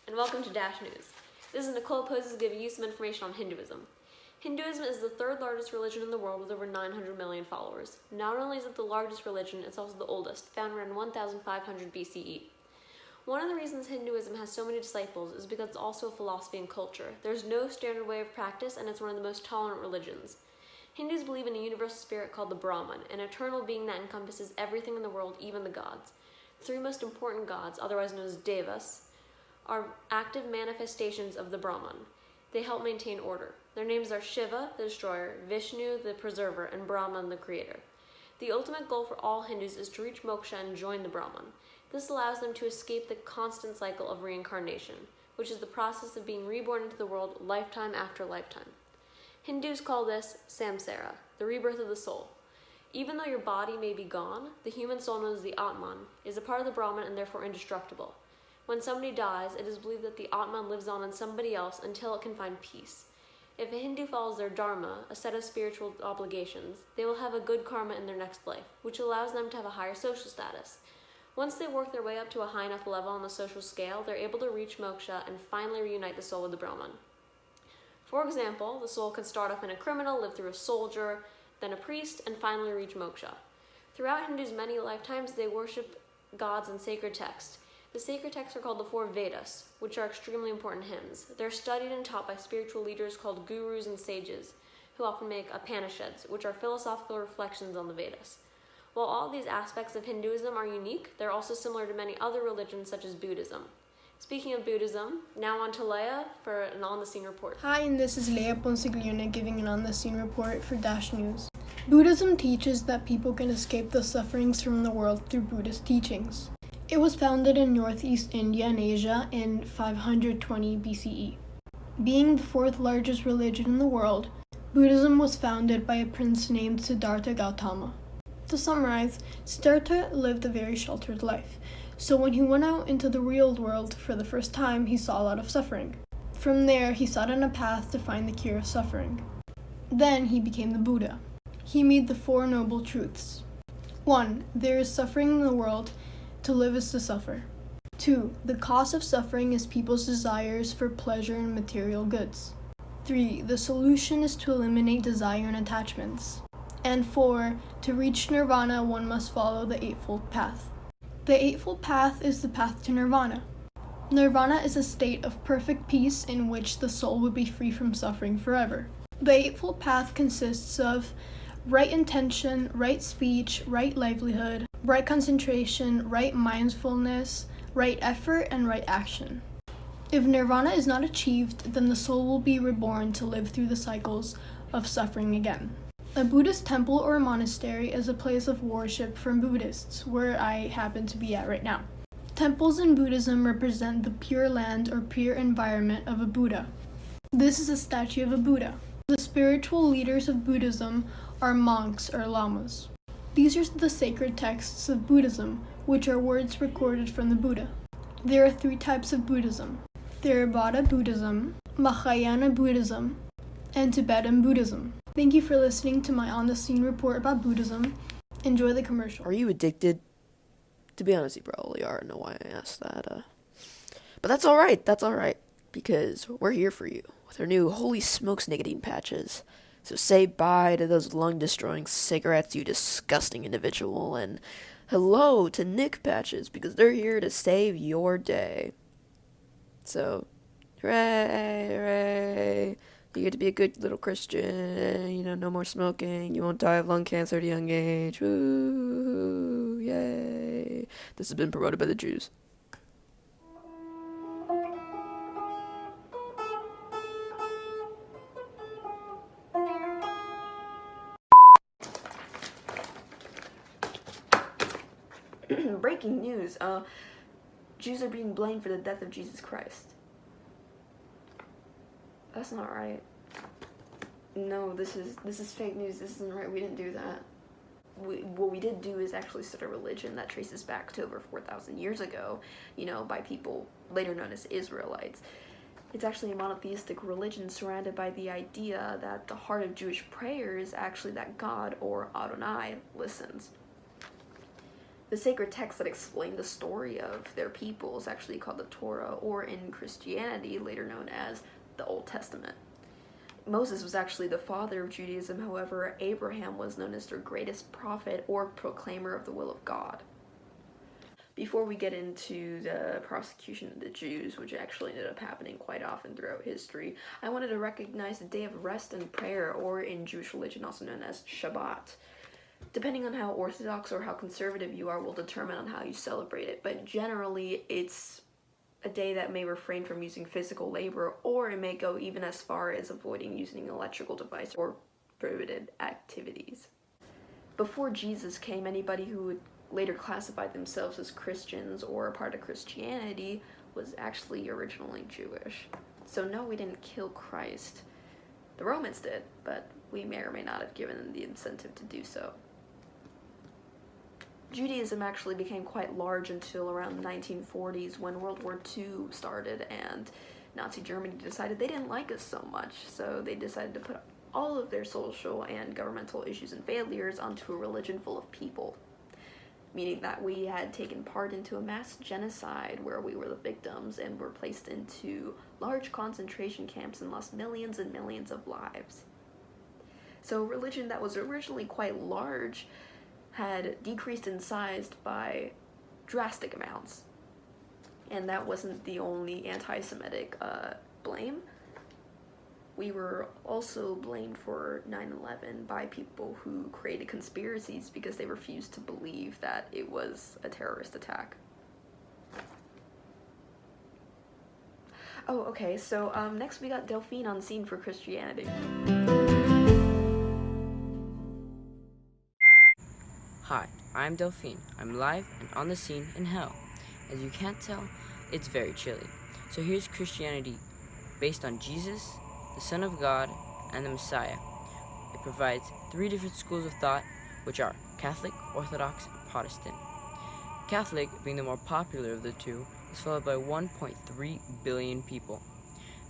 and welcome to Dash News. This is Nicole Poses giving you some information on Hinduism. Hinduism is the third largest religion in the world with over 900 million followers. Not only is it the largest religion, it's also the oldest, found around 1500 BCE. One of the reasons Hinduism has so many disciples is because it's also a philosophy and culture. There's no standard way of practice, and it's one of the most tolerant religions. Hindus believe in a universal spirit called the Brahman, an eternal being that encompasses everything in the world, even the gods. The three most important gods, otherwise known as devas, are active manifestations of the Brahman. They help maintain order. Their names are Shiva, the destroyer, Vishnu, the preserver, and Brahman, the creator. The ultimate goal for all Hindus is to reach moksha and join the Brahman. This allows them to escape the constant cycle of reincarnation, which is the process of being reborn into the world lifetime after lifetime. Hindus call this samsara, the rebirth of the soul. Even though your body may be gone, the human soul known as the Atman is a part of the Brahman and therefore indestructible. When somebody dies, it is believed that the Atman lives on in somebody else until it can find peace. If a Hindu follows their dharma, a set of spiritual obligations, they will have a good karma in their next life, which allows them to have a higher social status. Once they work their way up to a high enough level on the social scale, they're able to reach moksha and finally reunite the soul with the Brahman. For example, the soul could start off in a criminal, live through a soldier, then a priest, and finally reach moksha. Throughout Hindus' many lifetimes, they worship gods and sacred texts. The sacred texts are called the four Vedas, which are extremely important hymns. They're studied and taught by spiritual leaders called gurus and sages, who often make Upanishads, which are philosophical reflections on the Vedas. While all these aspects of Hinduism are unique, they're also similar to many other religions such as Buddhism. Speaking of Buddhism, now on to Leia for an on-the-scene report. Hi, and this is Leia Ponsiglione giving an on-the-scene report for Dash News. Buddhism teaches that people can escape the sufferings from the world through Buddhist teachings. It was founded in Northeast India and Asia in 520 BCE. Being the fourth largest religion in the world, Buddhism was founded by a prince named Siddhartha Gautama. To summarize, Siddhartha lived a very sheltered life. So when he went out into the real world for the first time, he saw a lot of suffering. From there, he sought on a path to find the cure of suffering. Then he became the Buddha. He made the Four Noble Truths. 1. There is suffering in the world. To live is to suffer. 2. The cause of suffering is people's desires for pleasure and material goods. 3. The solution is to eliminate desire and attachments. And 4. To reach nirvana, one must follow the Eightfold Path. The Eightfold Path is the path to nirvana. Nirvana is a state of perfect peace in which the soul would be free from suffering forever. The Eightfold Path consists of right intention, right speech, right livelihood, right concentration, right mindfulness, right effort, and right action. If nirvana is not achieved, then the soul will be reborn to live through the cycles of suffering again. A Buddhist temple or a monastery is a place of worship for Buddhists, where I happen to be at right now. Temples in Buddhism represent the pure land or pure environment of a Buddha. This is a statue of a Buddha. The spiritual leaders of Buddhism are monks or lamas. These are the sacred texts of Buddhism, which are words recorded from the Buddha. There are 3 types of Buddhism: Theravada Buddhism, Mahayana Buddhism, and Tibetan Buddhism. Thank you for listening to my on-the-scene report about Buddhism. Enjoy the commercial. Are you addicted? To be honest, you probably are. I don't know why I asked that. But that's alright, because we're here for you with our new Holy Smokes nicotine patches. So say bye to those lung-destroying cigarettes, you disgusting individual, and hello to Nick patches, because they're here to save your day. So, hooray, hooray. You get to be a good little Christian, no more smoking, you won't die of lung cancer at a young age, woo, yay. This has been promoted by the Jews. Breaking news, Jews are being blamed for the death of Jesus Christ. That's not right. No, this is fake news. This isn't right. We didn't do that. What we did do is actually start a religion that traces back to over 4,000 years ago, by people later known as Israelites. It's actually a monotheistic religion surrounded by the idea that the heart of Jewish prayer is actually that God, or Adonai, listens. The sacred text that explained the story of their people is actually called the Torah, or in Christianity, later known as the Old Testament. Moses was actually the father of Judaism, however, Abraham was known as their greatest prophet or proclaimer of the will of God. Before we get into the prosecution of the Jews, which actually ended up happening quite often throughout history, I wanted to recognize the day of rest and prayer, or in Jewish religion also known as Shabbat. Depending on how orthodox or how conservative you are will determine on how you celebrate it, but generally it's a day that may refrain from using physical labor, or it may go even as far as avoiding using an electrical device or prohibited activities. Before Jesus came, anybody who would later classify themselves as Christians or a part of Christianity was actually originally Jewish. So no, we didn't kill Christ. The Romans did, but we may or may not have given them the incentive to do so. Judaism actually became quite large until around the 1940s when World War II started and Nazi Germany decided they didn't like us so much, so they decided to put all of their social and governmental issues and failures onto a religion full of people, meaning that we had taken part into a mass genocide where we were the victims and were placed into large concentration camps and lost millions and millions of lives. So religion that was originally quite large had decreased in size by drastic amounts. And that wasn't the only anti-Semitic blame. We were also blamed for 9/11 by people who created conspiracies because they refused to believe that it was a terrorist attack. Oh, okay, so next we got Delfin on scene for Christianity. Hi, I'm Delfin. I'm live and on the scene in hell. As you can't tell, it's very chilly. So here's Christianity, based on Jesus, the Son of God, and the Messiah. It provides 3 different schools of thought, which are Catholic, Orthodox, and Protestant. Catholic, being the more popular of the two, is followed by 1.3 billion people.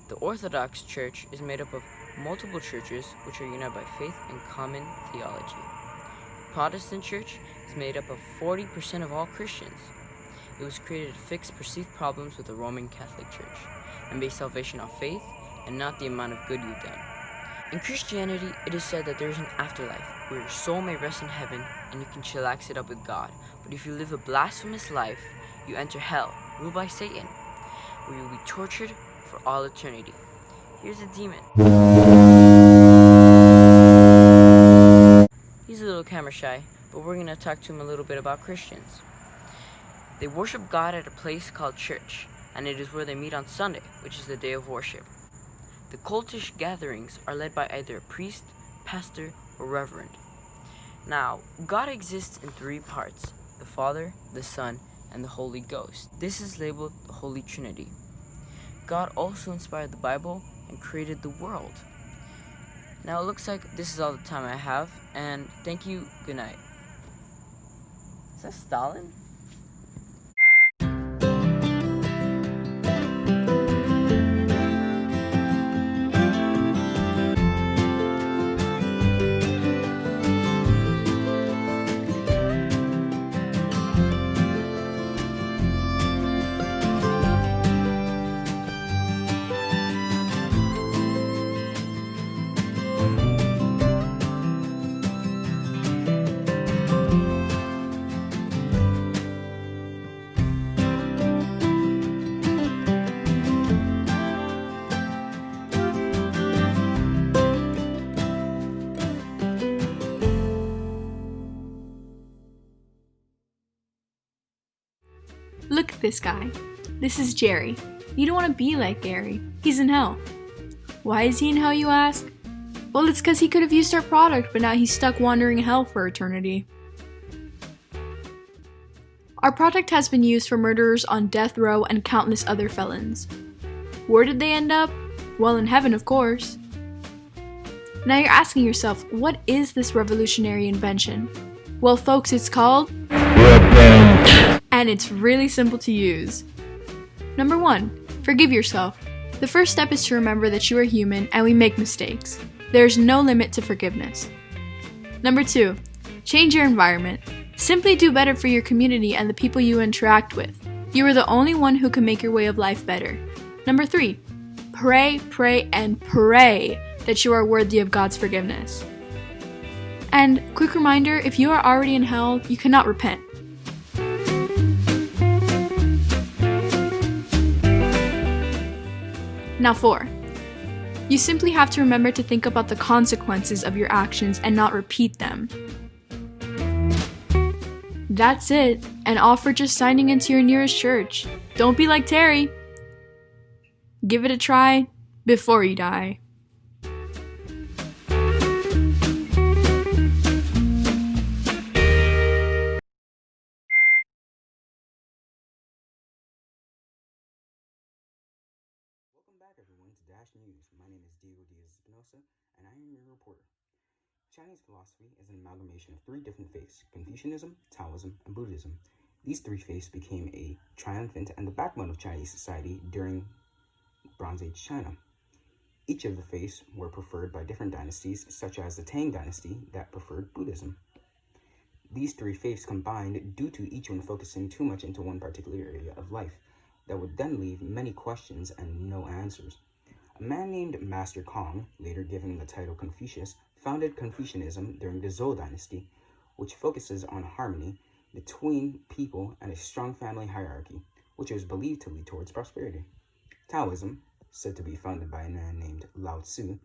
The Orthodox Church is made up of multiple churches which are united by faith and common theology. Protestant Church is made up of 40% of all Christians. It was created to fix perceived problems with the Roman Catholic Church and base salvation on faith and not the amount of good you've done. In Christianity, it is said that there is an afterlife where your soul may rest in heaven and you can chillax it up with God. But if you live a blasphemous life, you enter hell, ruled by Satan, where you will be tortured for all eternity. Here's a demon. He's a little camera shy, but we're going to talk to him a little bit about Christians. They worship God at a place called church, and it is where they meet on Sunday, which is the day of worship. The cultish gatherings are led by either a priest, pastor, or reverend. Now, God exists in 3 parts: the Father, the Son, and the Holy Ghost. This is labeled the Holy Trinity. God also inspired the Bible and created the world. Now it looks like this is all the time I have, and thank you, good night. Is that Stalin? Look at this guy. This is Jerry. You don't want to be like Gary. He's in hell. Why is he in hell, you ask? Well, it's because he could have used our product, but now he's stuck wandering in hell for eternity. Our product has been used for murderers on death row and countless other felons. Where did they end up? Well, in heaven, of course. Now you're asking yourself, what is this revolutionary invention? Well, folks, it's called Repent. And it's really simple to use. Number 1, forgive yourself. The first step is to remember that you are human and we make mistakes. There's no limit to forgiveness. Number 2, change your environment. Simply do better for your community and the people you interact with. You are the only one who can make your way of life better. Number 3, pray, pray, and pray that you are worthy of God's forgiveness. And quick reminder, if you are already in hell, you cannot repent. Now 4, you simply have to remember to think about the consequences of your actions and not repeat them. That's it, and all for just signing into your nearest church. Don't be like Terry. Give it a try before you die. Welcome back, everyone, to Dash News. My name is Diaz-Espinosa, and I am your reporter. Chinese philosophy is an amalgamation of 3 different faiths: Confucianism, Taoism, and Buddhism. These 3 faiths became a triumphant and the backbone of Chinese society during Bronze Age China. Each of the faiths were preferred by different dynasties, such as the Tang dynasty that preferred Buddhism. These 3 faiths combined due to each one focusing too much into one particular area of life that would then leave many questions and no answers. A man named Master Kong, later given the title Confucius, founded Confucianism during the Zhou dynasty, which focuses on harmony between people and a strong family hierarchy, which is believed to lead towards prosperity. Taoism, said to be founded by a man named Lao Tzu,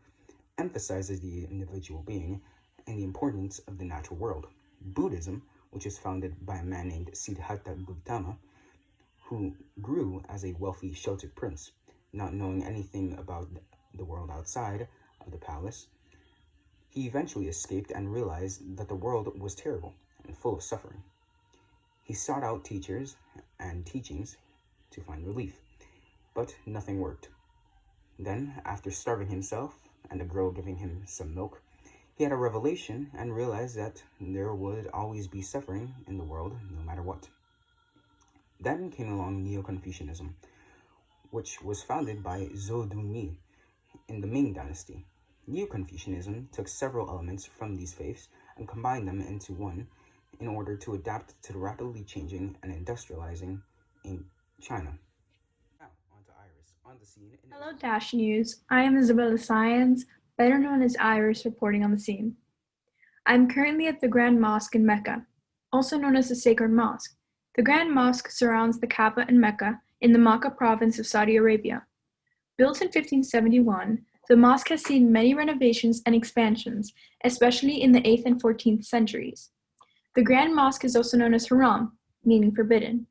emphasizes the individual being and the importance of the natural world. Buddhism, which is founded by a man named Siddhartha Gautama, who grew as a wealthy, sheltered prince, not knowing anything about the world outside of the palace. He eventually escaped and realized that the world was terrible and full of suffering. He sought out teachers and teachings to find relief, but nothing worked. Then, after starving himself and a girl giving him some milk, he had a revelation and realized that there would always be suffering in the world, no matter what. Then came along Neo-Confucianism, which was founded by Zhou Dunyi in the Ming dynasty. Neo-Confucianism took several elements from these faiths and combined them into one in order to adapt to the rapidly changing and industrializing in China. Now, on to Iris, on the scene. Hello, Dash News. I am Isabella Saenz, better known as Iris, reporting on the scene. I'm currently at the Grand Mosque in Mecca, also known as the Sacred Mosque. The Grand Mosque surrounds the Kaaba in Mecca in the Makkah province of Saudi Arabia. Built in 1571, the mosque has seen many renovations and expansions, especially in the 8th and 14th centuries. The Grand Mosque is also known as Haram, meaning forbidden.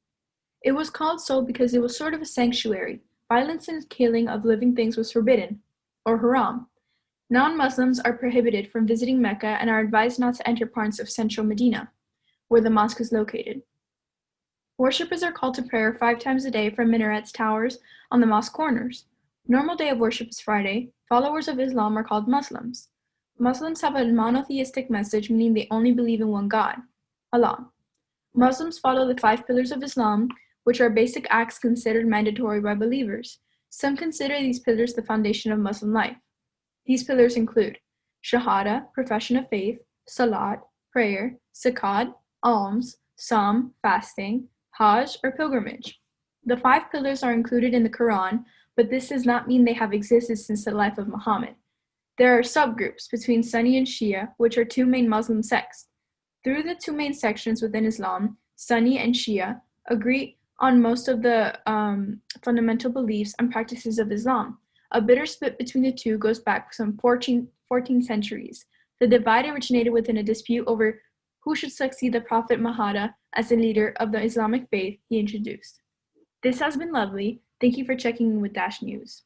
It was called so because it was sort of a sanctuary. Violence and killing of living things was forbidden, or haram. Non-Muslims are prohibited from visiting Mecca and are advised not to enter parts of central Medina, where the mosque is located. Worshippers are called to prayer 5 times a day from minarets, towers, on the mosque corners. Normal day of worship is Friday. Followers of Islam are called Muslims. Muslims have a monotheistic message, meaning they only believe in one God, Allah. Muslims follow the 5 pillars of Islam, which are basic acts considered mandatory by believers. Some consider these pillars the foundation of Muslim life. These pillars include Shahada, profession of faith, Salat, prayer, Zakat, alms, Psalm, fasting, Hajj, or pilgrimage. The 5 pillars are included in the Quran, but this does not mean they have existed since the life of Muhammad. There are subgroups between Sunni and Shia, which are 2 main Muslim sects. Through the 2 main sections within Islam, Sunni and Shia agree on most of the fundamental beliefs and practices of Islam. A bitter split between the 2 goes back some 14 centuries. The divide originated within a dispute over who should succeed the Prophet Muhammad as the leader of the Islamic faith he introduced. This has been lovely. Thank you for checking in with Dash News.